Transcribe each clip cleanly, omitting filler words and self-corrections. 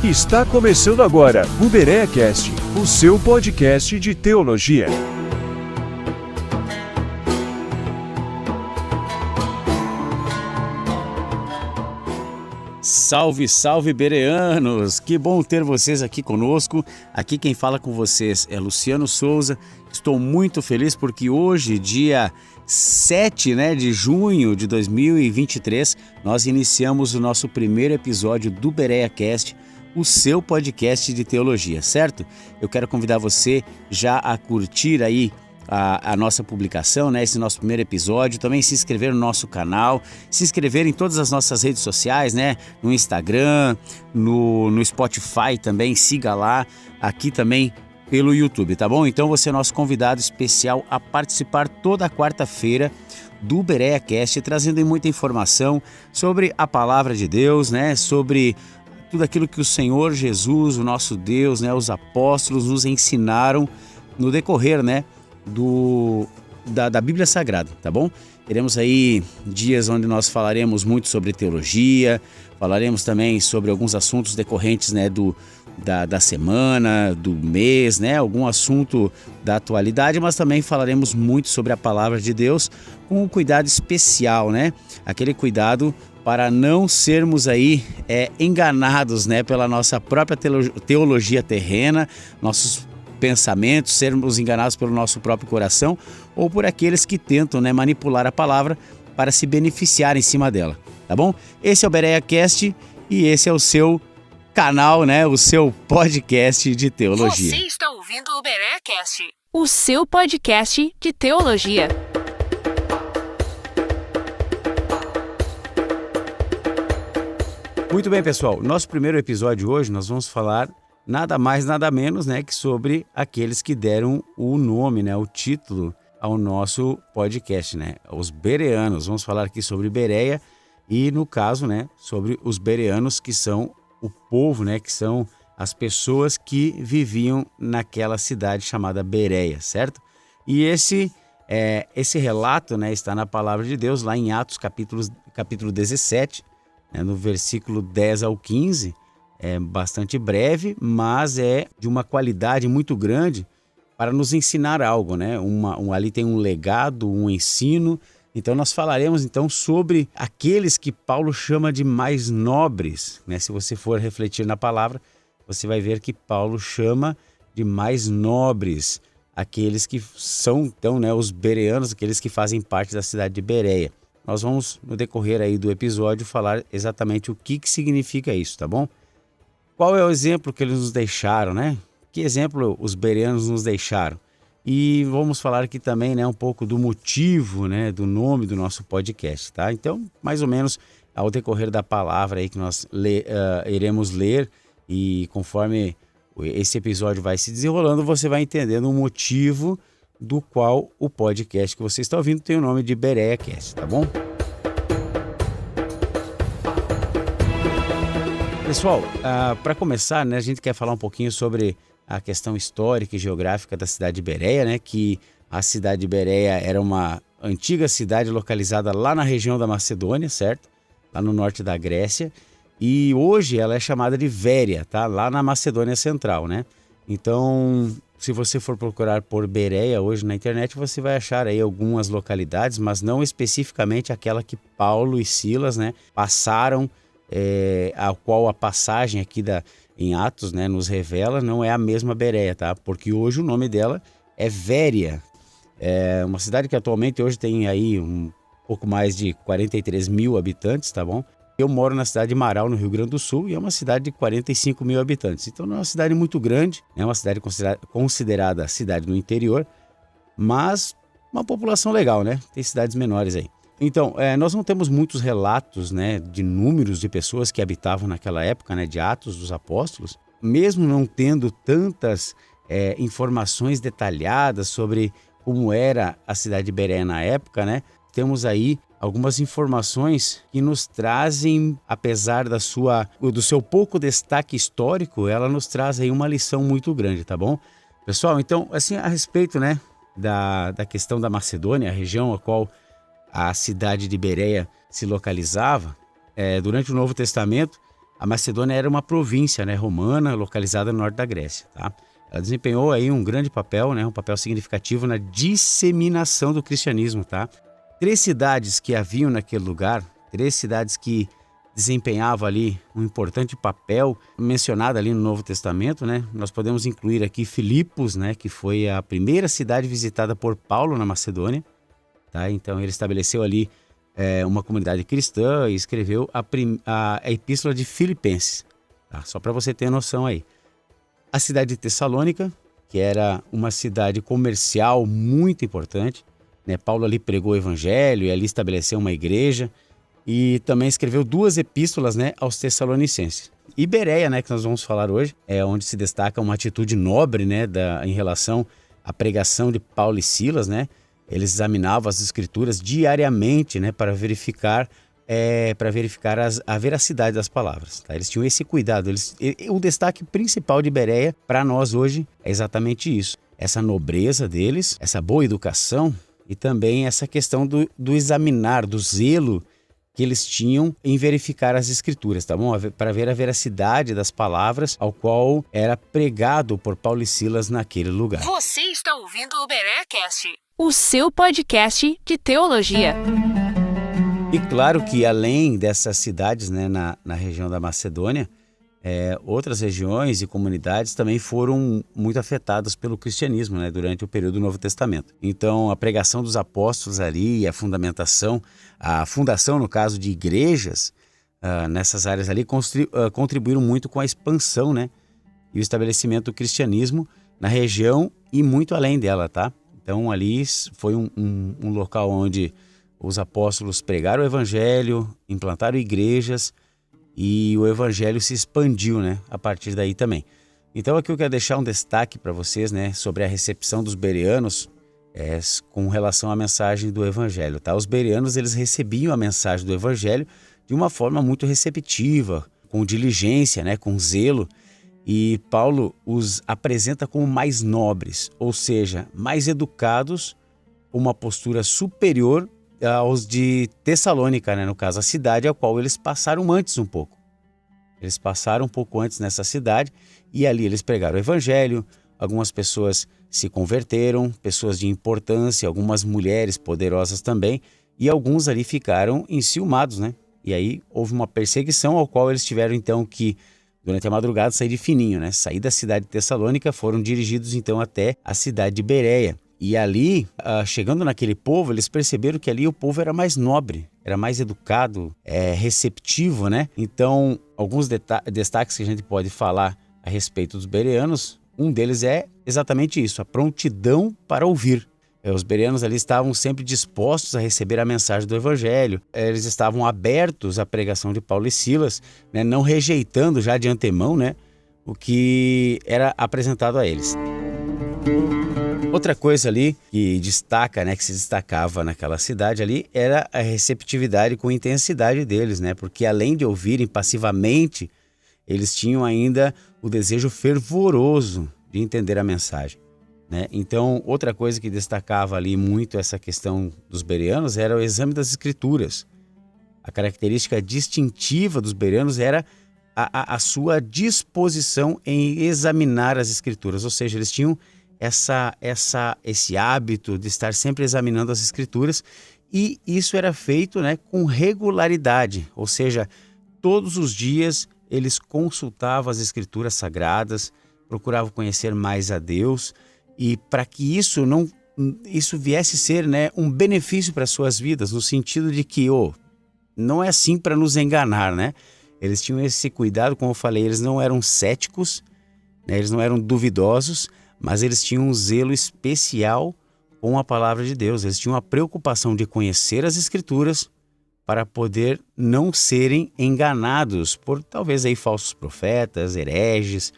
Está começando agora o BereaCast, o seu podcast de teologia. Salve, salve, bereanos! Que bom ter vocês aqui conosco. Aqui quem fala com vocês é Luciano Souza. Estou muito feliz porque hoje, dia 7 de junho de 2023, nós iniciamos o nosso primeiro episódio do BereaCast, o seu podcast de teologia, certo? Eu quero convidar você já a curtir aí a nossa publicação, esse nosso primeiro episódio, também se inscrever no nosso canal, se inscrever em todas as nossas redes sociais, no Instagram, no Spotify também, siga lá, aqui também pelo YouTube, tá bom? Então você é nosso convidado especial a participar toda quarta-feira do BereaCast, trazendo muita informação sobre a palavra de Deus, sobre tudo aquilo que o Senhor Jesus, o nosso Deus, os apóstolos nos ensinaram no decorrer, da Bíblia Sagrada, tá bom? Teremos aí dias onde nós falaremos muito sobre teologia, falaremos também sobre alguns assuntos decorrentes, da semana, do mês, algum assunto da atualidade, mas também falaremos muito sobre a palavra de Deus com um cuidado especial, aquele cuidado para não sermos aí enganados, pela nossa própria teologia terrena, nossos pensamentos, sermos enganados pelo nosso próprio coração ou por aqueles que tentam manipular a palavra para se beneficiar em cima dela, tá bom? Esse é o BereaCast e esse é o seu canal, o seu podcast de teologia. Você está ouvindo o BereaCast, o seu podcast de teologia. Muito bem, pessoal. Nosso primeiro episódio hoje nós vamos falar nada mais, nada menos, que sobre aqueles que deram o nome, o título ao nosso podcast, os bereanos. Vamos falar aqui sobre Bereia e, no caso, sobre os bereanos, que são o povo, que são as pessoas que viviam naquela cidade chamada Bereia, certo? E esse relato, está na palavra de Deus, lá em Atos capítulo 17, no versículo 10 ao 15, é bastante breve, mas é de uma qualidade muito grande para nos ensinar algo, ali tem um legado, um ensino. Então nós falaremos sobre aqueles que Paulo chama de mais nobres, Se você for refletir na palavra, você vai ver que Paulo chama de mais nobres aqueles que são, então, os bereanos, aqueles que fazem parte da cidade de Bereia. Nós vamos, no decorrer aí do episódio, falar exatamente o que significa isso, tá bom? Qual é o exemplo que eles nos deixaram, Que exemplo os bereanos nos deixaram? E vamos falar aqui também, um pouco do motivo, do nome do nosso podcast, tá? Então, mais ou menos, ao decorrer da palavra aí que nós iremos ler e conforme esse episódio vai se desenrolando, você vai entendendo o motivo do qual o podcast que você está ouvindo tem o nome de BereaCast, tá bom? Pessoal, para começar, a gente quer falar um pouquinho sobre a questão histórica e geográfica da cidade de Bereia, que a cidade de Bereia era uma antiga cidade localizada lá na região da Macedônia, certo? Lá no norte da Grécia. E hoje ela é chamada de Véria, tá? Lá na Macedônia Central, Então, se você for procurar por Bereia hoje na internet, você vai achar aí algumas localidades, mas não especificamente aquela que Paulo e Silas, passaram, a qual a passagem aqui em Atos, nos revela, não é a mesma Bereia, tá? Porque hoje o nome dela é Véria. É uma cidade que atualmente hoje tem aí um pouco mais de 43 mil habitantes, tá bom? Eu moro na cidade de Marau, no Rio Grande do Sul, e é uma cidade de 45 mil habitantes. Então não é uma cidade muito grande, é uma cidade considerada cidade no interior, mas uma população legal, Tem cidades menores aí. Então, nós não temos muitos relatos, de números de pessoas que habitavam naquela época, de Atos dos Apóstolos. Mesmo não tendo tantas informações detalhadas sobre como era a cidade de Bereia na época, temos aí algumas informações que nos trazem, apesar do seu pouco destaque histórico, ela nos traz aí uma lição muito grande, tá bom? Pessoal, então, assim, a respeito, da questão da Macedônia, a região a qual a cidade de Bereia se localizava, durante o Novo Testamento, A Macedônia era uma província, né, romana, localizada no norte da Grécia, tá? Ela desempenhou aí um grande papel, né, um papel significativo na disseminação do cristianismo, tá? 3 cidades que haviam naquele lugar, 3 cidades que desempenhavam ali um importante papel mencionado ali no Novo Testamento, né? Nós podemos incluir aqui Filipos, né, que foi a primeira cidade visitada por Paulo na Macedônia, tá? Então ele estabeleceu ali uma comunidade cristã e escreveu a Epístola de Filipenses, tá? Só para você ter noção aí. A cidade de Tessalônica, que era uma cidade comercial muito importante, né? Paulo ali pregou o evangelho e ali estabeleceu uma igreja e também escreveu 2 epístolas, né, aos Tessalonicenses. E Bereia, né, que nós vamos falar hoje, é onde se destaca uma atitude nobre, né, em relação à pregação de Paulo e Silas, né? Eles examinavam as escrituras diariamente, né, para verificar a veracidade das palavras, tá? Eles tinham esse cuidado. O destaque principal de Bereia para nós hoje é exatamente isso. Essa nobreza deles, essa boa educação e também essa questão do examinar, do zelo que eles tinham em verificar as escrituras, tá bom? Para ver a veracidade das palavras ao qual era pregado por Paulo e Silas naquele lugar. Você está ouvindo o BereaCast, o seu podcast de teologia. E claro que além dessas cidades, né, na região da Macedônia, outras regiões e comunidades também foram muito afetadas pelo cristianismo, né, durante o período do Novo Testamento. Então a pregação dos apóstolos ali, a fundação no caso de igrejas nessas áreas ali contribuíram muito com a expansão, né, e o estabelecimento do cristianismo na região e muito além dela, tá? Então ali foi um local onde os apóstolos pregaram o evangelho, implantaram igrejas e o evangelho se expandiu, né, a partir daí também. Então aqui eu quero deixar um destaque para vocês, né, sobre a recepção dos bereanos com relação à mensagem do evangelho, tá? Os bereanos, eles recebiam a mensagem do evangelho de uma forma muito receptiva, com diligência, né, com zelo, e Paulo os apresenta como mais nobres, ou seja, mais educados, uma postura superior aos de Tessalônica, né? No caso, a cidade a qual eles passaram antes um pouco. Eles passaram um pouco antes nessa cidade e ali eles pregaram o evangelho, algumas pessoas se converteram, pessoas de importância, algumas mulheres poderosas também, e alguns ali ficaram enciumados, né? E aí houve uma perseguição ao qual eles tiveram então que, durante a madrugada, sair de fininho, né? Sair da cidade de Tessalônica, foram dirigidos então até a cidade de Bereia. E ali, chegando naquele povo, eles perceberam que ali o povo era mais nobre, era mais educado, receptivo, né? Então, alguns destaques que a gente pode falar a respeito dos bereanos, um deles é exatamente isso, a prontidão para ouvir. Os bereanos ali estavam sempre dispostos a receber a mensagem do evangelho, eles estavam abertos à pregação de Paulo e Silas, né? Não rejeitando já de antemão, né, o que era apresentado a eles. Outra coisa ali que destaca, né, que se destacava naquela cidade ali, era a receptividade com intensidade deles, né? Porque além de ouvirem passivamente, eles tinham ainda o desejo fervoroso de entender a mensagem, né? Então, outra coisa que destacava ali muito essa questão dos bereanos era o exame das escrituras. A característica distintiva dos bereanos era a sua disposição em examinar as escrituras, ou seja, eles tinham esse hábito de estar sempre examinando as escrituras, e isso era feito, né, com regularidade, ou seja, todos os dias eles consultavam as escrituras sagradas, procuravam conhecer mais a Deus, e para que isso viesse a ser, né, um benefício para as suas vidas, no sentido de que não é assim para nos enganar, né? Eles tinham esse cuidado, como eu falei, eles não eram céticos, né, eles não eram duvidosos, mas eles tinham um zelo especial com a palavra de Deus. Eles tinham a preocupação de conhecer as escrituras para poder não serem enganados por talvez aí falsos profetas, hereges,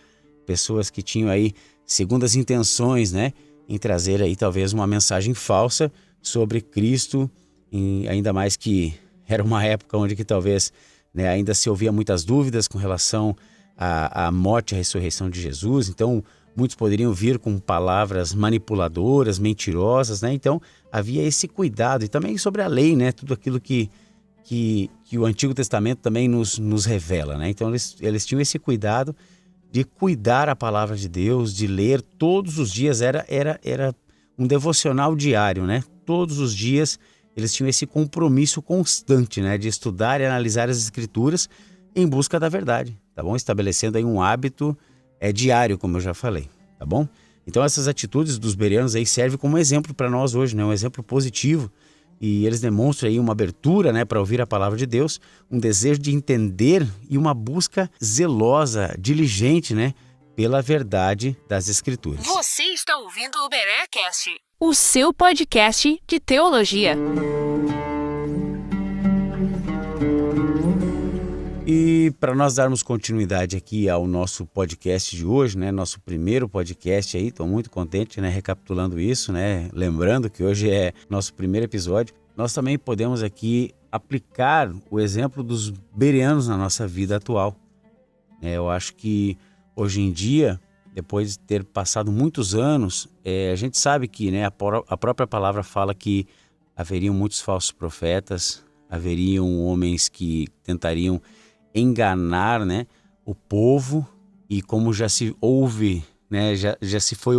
pessoas que tinham aí segundas intenções, né, em trazer aí talvez uma mensagem falsa sobre Cristo, e ainda mais que era uma época onde que talvez, né, ainda se ouvia muitas dúvidas com relação à morte e à ressurreição de Jesus. Então muitos poderiam vir com palavras manipuladoras, mentirosas, né? Então havia esse cuidado, e também sobre a lei, né? Tudo aquilo que que o Antigo Testamento também nos revela, né? Então eles tinham esse cuidado de cuidar a palavra de Deus, de ler todos os dias, era um devocional diário, né? Todos os dias eles tinham esse compromisso constante, né? De estudar e analisar as Escrituras em busca da verdade, tá bom? Estabelecendo aí um hábito diário, como eu já falei, tá bom? Então essas atitudes dos bereanos aí servem como exemplo para nós hoje, né? Um exemplo positivo. E eles demonstram aí uma abertura, né, para ouvir a palavra de Deus, um desejo de entender e uma busca zelosa, diligente, né, pela verdade das Escrituras. Você está ouvindo o BereaCast, o seu podcast de teologia. E para nós darmos continuidade aqui ao nosso podcast de hoje, né, nosso primeiro podcast aí, estou muito contente, né, recapitulando isso, né, lembrando que hoje é nosso primeiro episódio, nós também podemos aqui aplicar o exemplo dos bereanos na nossa vida atual. Eu acho que hoje em dia, depois de ter passado muitos anos, a gente sabe que, né, a própria palavra fala que haveriam muitos falsos profetas, haveriam homens que tentariam enganar, né, o povo, e como já se ouve, né, já se foi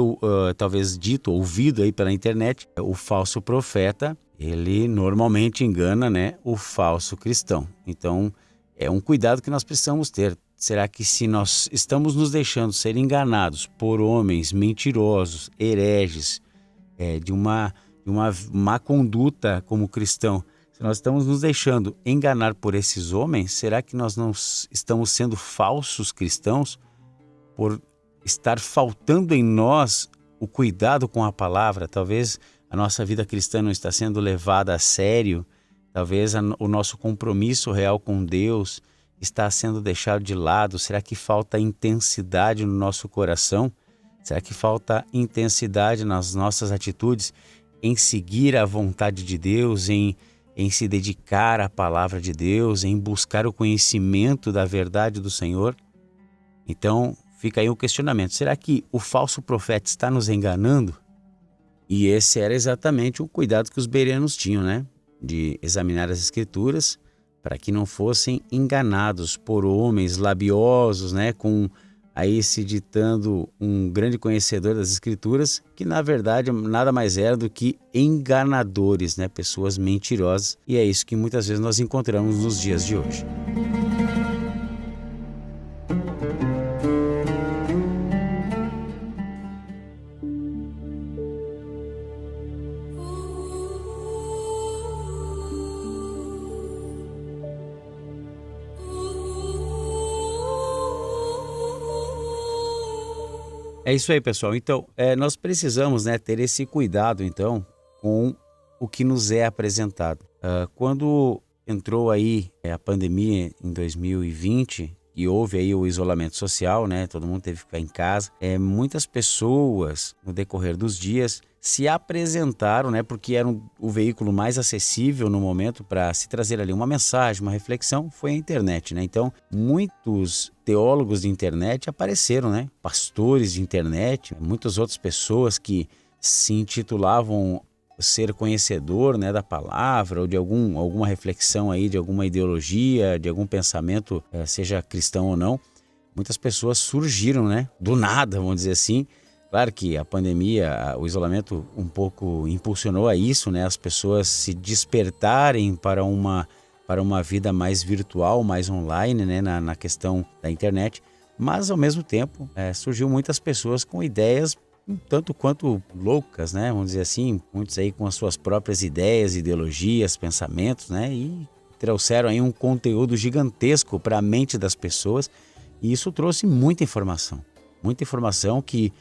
talvez dito, ouvido aí pela internet, o falso profeta, ele normalmente engana, né, o falso cristão. Então é um cuidado que nós precisamos ter. Será que se nós estamos nos deixando ser enganados por homens mentirosos, hereges, de uma má conduta como cristão, se nós estamos nos deixando enganar por esses homens, será que nós não estamos sendo falsos cristãos por estar faltando em nós o cuidado com a palavra? Talvez a nossa vida cristã não está sendo levada a sério, talvez o nosso compromisso real com Deus está sendo deixado de lado. Será que falta intensidade no nosso coração? Será que falta intensidade nas nossas atitudes em seguir a vontade de Deus, em se dedicar à palavra de Deus, em buscar o conhecimento da verdade do Senhor? Então, fica aí um questionamento. Será que o falso profeta está nos enganando? E esse era exatamente o cuidado que os bereanos tinham, né? De examinar as Escrituras para que não fossem enganados por homens labiosos, né? Com aí se ditando um grande conhecedor das Escrituras, que na verdade nada mais era do que enganadores, né? Pessoas mentirosas. E é isso que muitas vezes nós encontramos nos dias de hoje. É isso aí, pessoal. Então, nós precisamos, né, ter esse cuidado, então, com o que nos é apresentado. Quando entrou aí a pandemia em 2020 e houve aí o isolamento social, né, todo mundo teve que ficar em casa, muitas pessoas, no decorrer dos dias, se apresentaram, né, porque era o veículo mais acessível no momento para se trazer ali uma mensagem, uma reflexão, foi a internet, né? Então, muitos teólogos de internet apareceram, né? Pastores de internet, muitas outras pessoas que se intitulavam ser conhecedor, né, da palavra ou de alguma reflexão aí, de alguma ideologia, de algum pensamento, seja cristão ou não. Muitas pessoas surgiram, né, do nada, vamos dizer assim. Claro que a pandemia, o isolamento um pouco impulsionou a isso, né? As pessoas se despertarem para uma vida mais virtual, mais online, né? Na questão da internet. Mas, ao mesmo tempo, surgiu muitas pessoas com ideias um tanto quanto loucas, né? Vamos dizer assim, muitos aí com as suas próprias ideias, ideologias, pensamentos, né? E trouxeram aí um conteúdo gigantesco para a mente das pessoas. E isso trouxe muita informação que,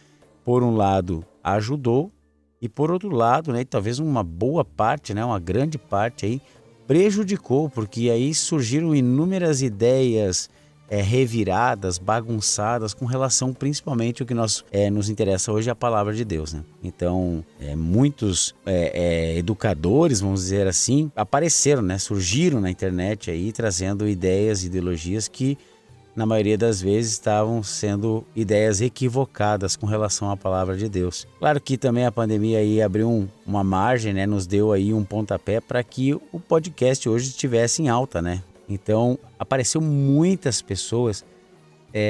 por um lado, ajudou e, por outro lado, né, talvez uma boa parte, né, uma grande parte aí, prejudicou, porque aí surgiram inúmeras ideias reviradas, bagunçadas, com relação principalmente ao que nos interessa hoje, a palavra de Deus, né? Então, muitos educadores, vamos dizer assim, apareceram, né, surgiram na internet aí, trazendo ideias, ideologias que na maioria das vezes estavam sendo ideias equivocadas com relação à palavra de Deus. Claro que também a pandemia aí abriu uma margem, né? Nos deu aí um pontapé para que o podcast hoje estivesse em alta, né? Então apareceu muitas pessoas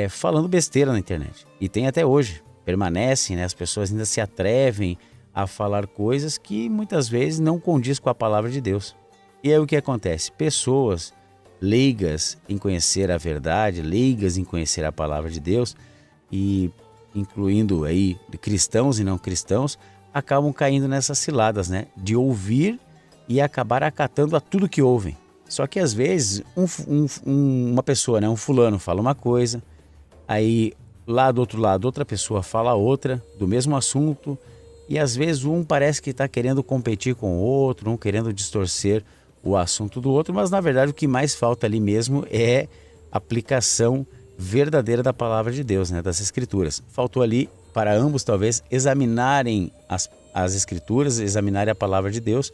falando besteira na internet. E tem até hoje, permanecem, né? As pessoas ainda se atrevem a falar coisas que muitas vezes não condiz com a palavra de Deus. E aí o que acontece? Pessoas leigas em conhecer a verdade, leigas em conhecer a palavra de Deus, e incluindo aí cristãos e não cristãos, acabam caindo nessas ciladas, né? De ouvir e acabar acatando a tudo que ouvem. Só que às vezes uma pessoa, né? Um fulano fala uma coisa, aí lá do outro lado outra pessoa fala outra, do mesmo assunto, e às vezes um parece que está querendo competir com o outro, um querendo distorcer o assunto do outro, mas na verdade o que mais falta ali mesmo é aplicação verdadeira da palavra de Deus, né, das Escrituras. Faltou ali para ambos talvez examinarem as Escrituras, examinarem a palavra de Deus,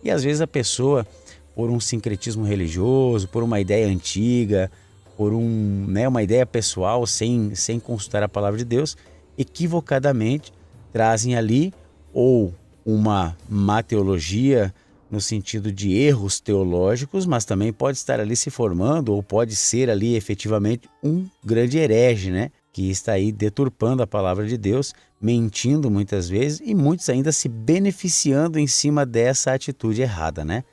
e às vezes a pessoa, por um sincretismo religioso, por uma ideia antiga, por uma ideia pessoal, sem consultar a palavra de Deus, equivocadamente trazem ali ou uma má teologia, no sentido de erros teológicos, mas também pode estar ali se formando ou pode ser ali efetivamente um grande herege, né? Que está aí deturpando a palavra de Deus, mentindo muitas vezes e muitos ainda se beneficiando em cima dessa atitude errada, né?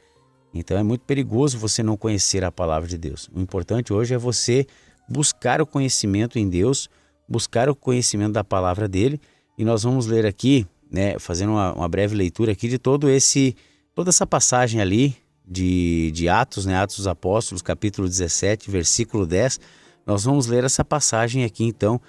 Então é muito perigoso você não conhecer a palavra de Deus. O importante hoje é você buscar o conhecimento em Deus, buscar o conhecimento da palavra dele, e nós vamos ler aqui, né, fazendo uma breve leitura aqui de toda essa passagem ali de Atos, né? Atos dos Apóstolos, capítulo 17, versículo 10. Nós vamos ler essa passagem aqui então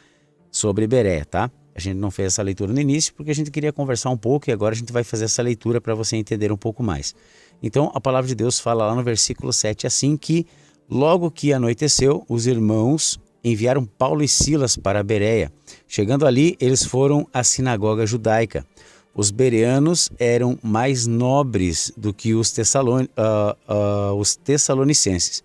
sobre Bereia, tá? A gente não fez essa leitura no início porque a gente queria conversar um pouco e agora a gente vai fazer essa leitura para você entender um pouco mais. Então a palavra de Deus fala lá no versículo 7 assim que logo que anoiteceu, os irmãos enviaram Paulo e Silas para Bereia. Chegando ali, eles foram à sinagoga judaica. Os bereanos eram mais nobres do que os tessalonicenses,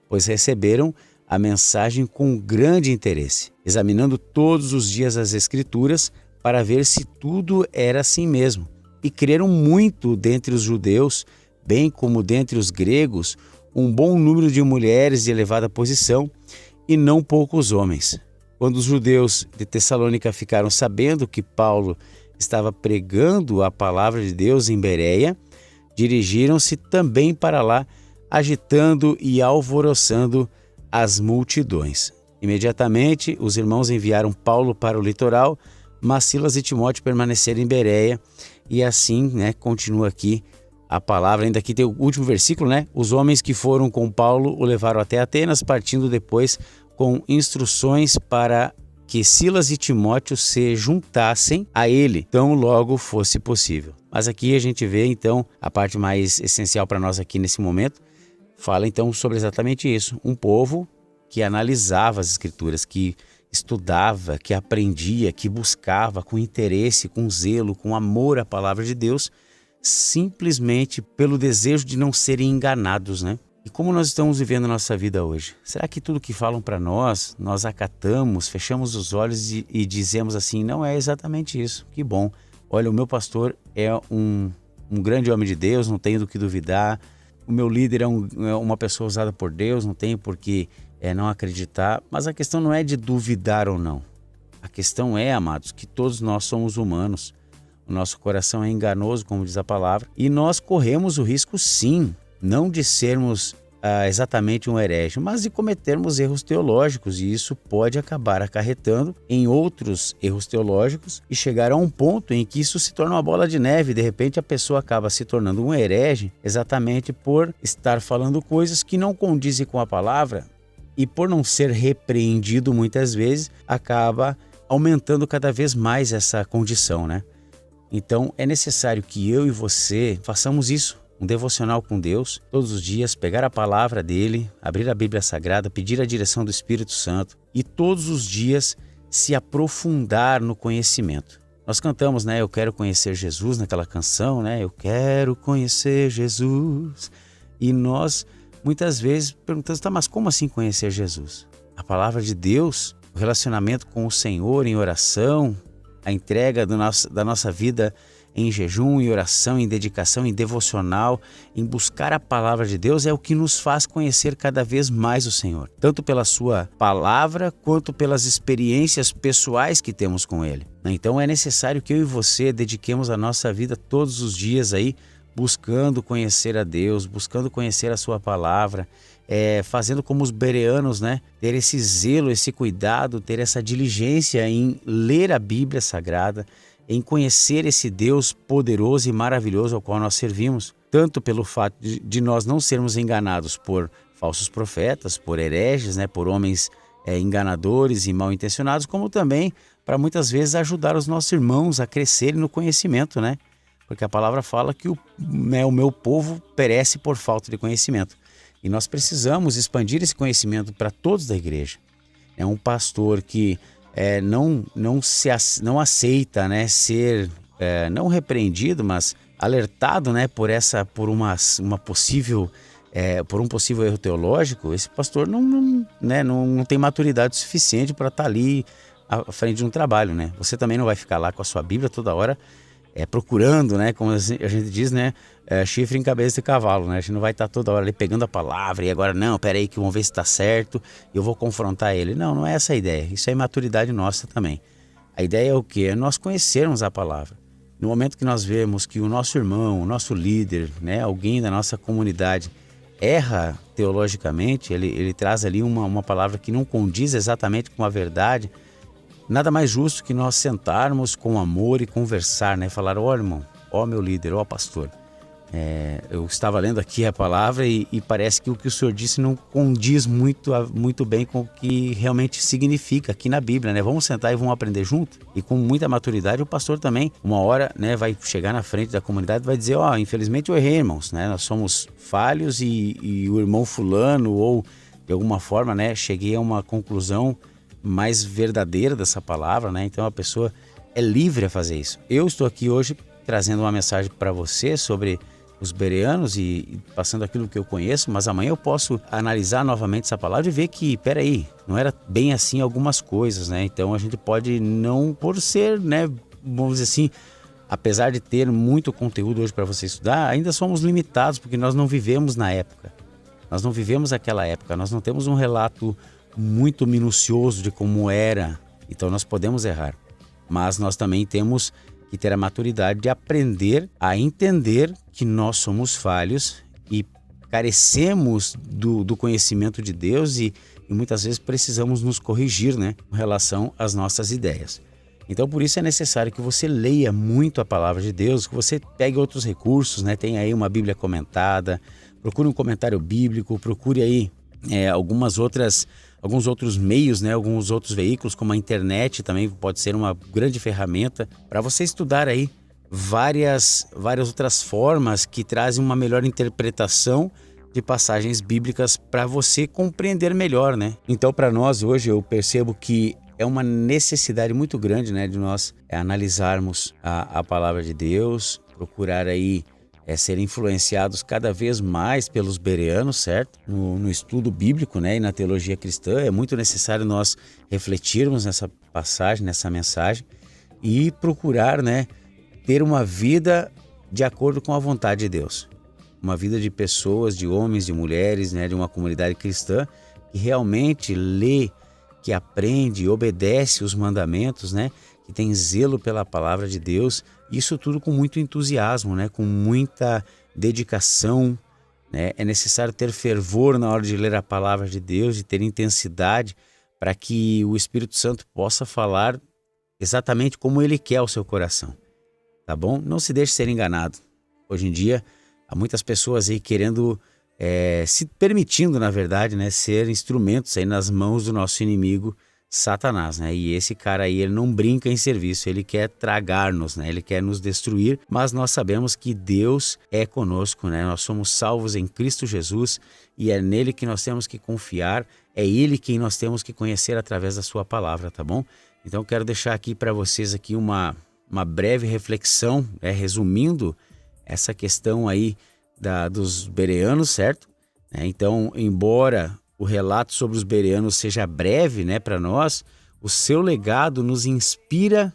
pois receberam a mensagem com grande interesse, examinando todos os dias as Escrituras para ver se tudo era assim mesmo. E creram muito dentre os judeus, bem como dentre os gregos, um bom número de mulheres de elevada posição e não poucos homens. Quando os judeus de Tessalônica ficaram sabendo que Paulo estava pregando a palavra de Deus em Bereia, dirigiram-se também para lá, agitando e alvoroçando as multidões. Imediatamente, os irmãos enviaram Paulo para o litoral, mas Silas e Timóteo permaneceram em Bereia, e assim, né, continua aqui a palavra. Ainda aqui tem o último versículo, né? Os homens que foram com Paulo o levaram até Atenas, partindo depois com instruções para que Silas e Timóteo se juntassem a ele, tão logo fosse possível. Mas aqui a gente vê então a parte mais essencial para nós aqui nesse momento, fala então sobre exatamente isso, um povo que analisava as Escrituras, que estudava, que aprendia, que buscava com interesse, com zelo, com amor a palavra de Deus, simplesmente pelo desejo de não serem enganados, né? E como nós estamos vivendo a nossa vida hoje? Será que tudo que falam para nós acatamos, fechamos os olhos e dizemos assim, não é exatamente isso? Que bom. Olha, o meu pastor é um grande homem de Deus, não tenho do que duvidar. O meu líder é uma pessoa usada por Deus, não tenho por que não acreditar. Mas a questão não é de duvidar ou não. A questão é, amados, que todos nós somos humanos. O nosso coração é enganoso, como diz a palavra, e nós corremos o risco, sim, não de sermos exatamente um herege, mas de cometermos erros teológicos, e isso pode acabar acarretando em outros erros teológicos e chegar a um ponto em que isso se torna uma bola de neve. De repente a pessoa acaba se tornando um herege exatamente por estar falando coisas que não condizem com a palavra, e por não ser repreendido muitas vezes acaba aumentando cada vez mais essa condição, né? Então é necessário que eu e você façamos isso, um devocional com Deus, todos os dias, pegar a palavra dele, abrir a Bíblia Sagrada, pedir a direção do Espírito Santo e todos os dias se aprofundar no conhecimento. Nós cantamos, né? Eu quero conhecer Jesus naquela canção, né? Eu quero conhecer Jesus. E nós muitas vezes perguntamos, tá, mas como assim conhecer Jesus? a palavra de Deus, o relacionamento com o Senhor em oração, a entrega da nossa vida em jejum, em oração, em dedicação, em devocional, em buscar a palavra de Deus é o que nos faz conhecer cada vez mais o Senhor, tanto pela sua palavra quanto pelas experiências pessoais que temos com Ele. Então é necessário que eu e você dediquemos a nossa vida todos os dias aí buscando conhecer a Deus, buscando conhecer a sua palavra, fazendo como os bereanos, né? Ter esse zelo, esse cuidado, ter essa diligência em ler a Bíblia Sagrada, em conhecer esse Deus poderoso e maravilhoso ao qual nós servimos, tanto pelo fato de nós não sermos enganados por falsos profetas, por hereges, né, por homens enganadores e mal intencionados, como também para muitas vezes ajudar os nossos irmãos a crescerem no conhecimento, né? Porque a palavra fala que o meu povo perece por falta de conhecimento. E nós precisamos expandir esse conhecimento para todos da igreja. É um pastor que não aceita, né, ser não repreendido, mas alertado, né, por um possível erro teológico. Esse pastor não tem maturidade suficiente para estar ali à frente de um trabalho, né? Você também não vai ficar lá com a sua Bíblia toda hora procurando, né, como a gente diz, né, chifre em cabeça de cavalo, né? A gente não vai estar toda hora ali pegando a palavra e agora, não, peraí que vamos ver se está certo e eu vou confrontar ele. Não é essa a ideia. Isso é imaturidade nossa também. A ideia é o quê? É nós conhecermos a palavra. No momento que nós vemos que o nosso irmão, o nosso líder, né, alguém da nossa comunidade erra teologicamente, ele traz ali uma palavra que não condiz exatamente com a verdade, nada mais justo que nós sentarmos com amor e conversar, né? Falar, ó irmão, ó meu líder, ó pastor, eu estava lendo aqui a palavra e parece que o que o senhor disse não condiz muito bem com o que realmente significa aqui na Bíblia, né? Vamos sentar e vamos aprender junto? E com muita maturidade o pastor também, uma hora, né, vai chegar na frente da comunidade e vai dizer, infelizmente eu errei, irmãos, né? Nós somos falhos e o irmão fulano ou de alguma forma, né, cheguei a uma conclusão mais verdadeira dessa palavra, né? Então a pessoa é livre a fazer isso. Eu estou aqui hoje trazendo uma mensagem para você sobre os bereanos e passando aquilo que eu conheço, mas amanhã eu posso analisar novamente essa palavra e ver que, peraí, não era bem assim algumas coisas, né? Então a gente pode não, por ser, né, vamos dizer assim, apesar de ter muito conteúdo hoje para você estudar, ainda somos limitados porque nós não vivemos na época. Nós não vivemos aquela época, nós não temos um relato muito minucioso de como era, então nós podemos errar, mas nós também temos que ter a maturidade de aprender a entender que nós somos falhos e carecemos do conhecimento de Deus e muitas vezes precisamos nos corrigir, né, com relação às nossas ideias. Então por isso é necessário que você leia muito a palavra de Deus, que você pegue outros recursos, né, tem aí uma Bíblia comentada, procure um comentário bíblico, procure aí alguns outros meios, né, alguns outros veículos, como a internet também pode ser uma grande ferramenta para você estudar aí várias outras formas que trazem uma melhor interpretação de passagens bíblicas para você compreender melhor, né? Então, para nós hoje eu percebo que é uma necessidade muito grande, né, de nós analisarmos a palavra de Deus, procurar aí ser influenciados cada vez mais pelos bereanos, certo? No estudo bíblico, né, e na teologia cristã, é muito necessário nós refletirmos nessa passagem, nessa mensagem e procurar, né, ter uma vida de acordo com a vontade de Deus. Uma vida de pessoas, de homens, de mulheres, né, de uma comunidade cristã que realmente lê, que aprende, obedece os mandamentos, né, que tem zelo pela palavra de Deus, isso tudo com muito entusiasmo, né? Com muita dedicação, né? É necessário ter fervor na hora de ler a palavra de Deus, de ter intensidade para que o Espírito Santo possa falar exatamente como Ele quer ao seu coração, tá bom? Não se deixe ser enganado. Hoje em dia, há muitas pessoas aí querendo, se permitindo, na verdade, né? Ser instrumentos aí nas mãos do nosso inimigo, Satanás, né? E esse cara aí, ele não brinca em serviço, ele quer tragar-nos, né? Ele quer nos destruir, mas nós sabemos que Deus é conosco, né? Nós somos salvos em Cristo Jesus e é nele que nós temos que confiar, é ele quem nós temos que conhecer através da sua palavra, tá bom? Então eu quero deixar aqui para vocês aqui uma breve reflexão, resumindo essa questão aí dos bereanos, certo? Então, embora o relato sobre os bereanos seja breve, né, para nós, o seu legado nos inspira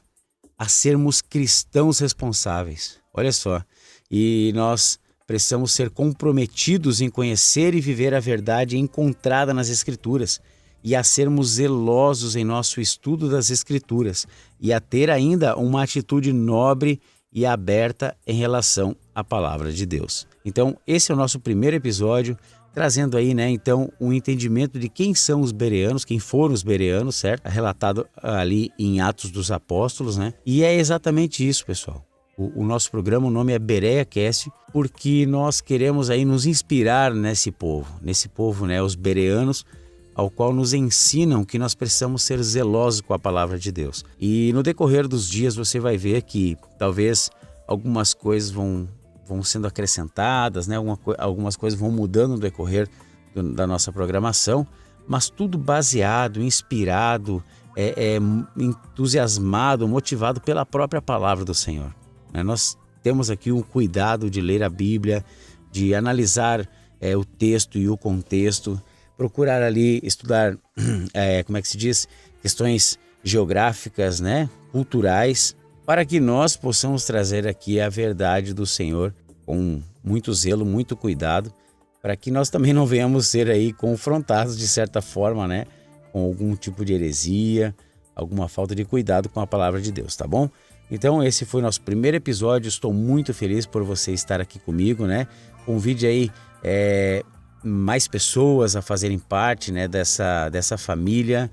a sermos cristãos responsáveis. Olha só, e nós precisamos ser comprometidos em conhecer e viver a verdade encontrada nas Escrituras e a sermos zelosos em nosso estudo das Escrituras e a ter ainda uma atitude nobre e aberta em relação à palavra de Deus. Então, esse é o nosso primeiro episódio, trazendo aí, né, então, um entendimento de quem são os bereanos, quem foram os bereanos, certo? Relatado ali em Atos dos Apóstolos, né? E é exatamente isso, pessoal. O nosso programa, o nome é Berea Cast, porque nós queremos aí nos inspirar nesse povo, né, os bereanos, ao qual nos ensinam que nós precisamos ser zelosos com a palavra de Deus. E no decorrer dos dias você vai ver que talvez algumas coisas vão sendo acrescentadas, né? Algumas coisas vão mudando no decorrer da nossa programação, mas tudo baseado, inspirado, entusiasmado, motivado pela própria palavra do Senhor. Nós temos aqui um cuidado de ler a Bíblia, de analisar o texto e o contexto, procurar ali estudar, questões geográficas, né? Culturais, para que nós possamos trazer aqui a verdade do Senhor com muito zelo, muito cuidado, para que nós também não venhamos ser aí confrontados de certa forma, né, com algum tipo de heresia, alguma falta de cuidado com a palavra de Deus, tá bom? Então esse foi o nosso primeiro episódio, estou muito feliz por você estar aqui comigo, né? Convide aí mais pessoas a fazerem parte, né, dessa família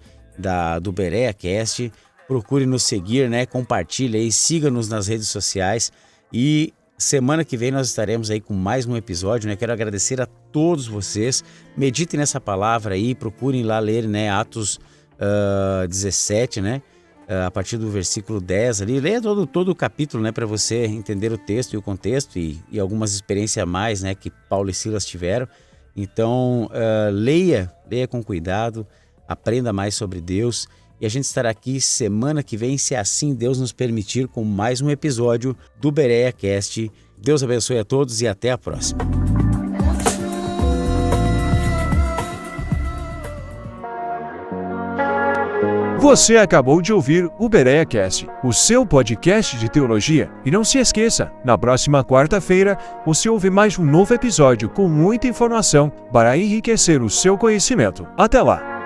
do Berea Cast. Procure nos seguir, né? Compartilhe aí, siga-nos nas redes sociais e semana que vem nós estaremos aí com mais um episódio, né? Quero agradecer a todos vocês, meditem nessa palavra aí, procurem lá ler, né, Atos 17, né? A partir do versículo 10 ali, leia todo o capítulo, né, para você entender o texto e o contexto e algumas experiências a mais, né, que Paulo e Silas tiveram. Então, leia com cuidado, aprenda mais sobre Deus e a gente estará aqui semana que vem, se assim Deus nos permitir, com mais um episódio do Berea Cast. Deus abençoe a todos e até a próxima. Você acabou de ouvir o Berea Cast, o seu podcast de teologia. E não se esqueça, na próxima quarta-feira você ouve mais um novo episódio com muita informação para enriquecer o seu conhecimento. Até lá!